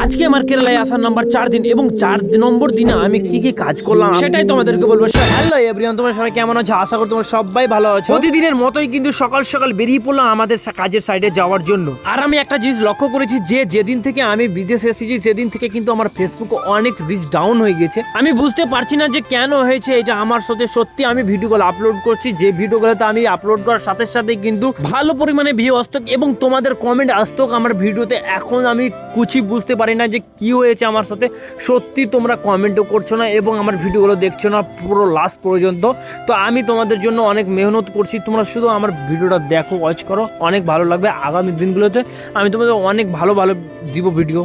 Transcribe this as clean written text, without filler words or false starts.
আজকে আমার কেরালায় আসার নাম্বার 4 দিন এবং 4 নম্বর দিনে আমি কি কি কাজ করলাম সেটাই তোমাদেরকে বলবো। হ্যালো এভরিওয়ান, তোমরা সবাই কেমন আছো? আশা করি তোমরা সবাই ভালো আছো। প্রতিদিনের মতোই কিন্তু সকাল সকাল বেরিয়ে পড়লাম আমাদের কাজের সাইডে যাওয়ার জন্য। আর আমি একটা জিনিস লক্ষ্য করেছি যে যেদিন থেকে আমি বিদেশে এসেছি সেদিন থেকে কিন্তু আমার ফেসবুকে অনেক রিচ ডাউন হয়ে গেছে। আমি বুঝতে পারছি না যে কেন হয়েছে এটা আমার সাথে। সত্যি আমি ভিডিওগুলো আপলোড করছি, যে ভিডিওগুলোতে আমি আপলোড করার সাথে সাথে কিন্তু ভালো পরিমাণে ভিউ আসতো এবং তোমাদের কমেন্ট আসতো আমার ভিডিওতে। এখন আমি কিছুই বুঝতে পারি না যে কি হয়েছে আমার সাথে। সত্যি তোমরা কমেন্টও করছো না এবং আমার ভিডিওগুলো দেখছো না পুরো লাস্ট পর্যন্ত। তো আমি তোমাদের জন্য অনেক মেহনত করছি, তোমরা শুধু আমার ভিডিওটা দেখো, ওয়াচ করো, অনেক ভালো লাগবে। আগামী দিনগুলোতে আমি তোমাদের অনেক ভালো ভালো দিব ভিডিও।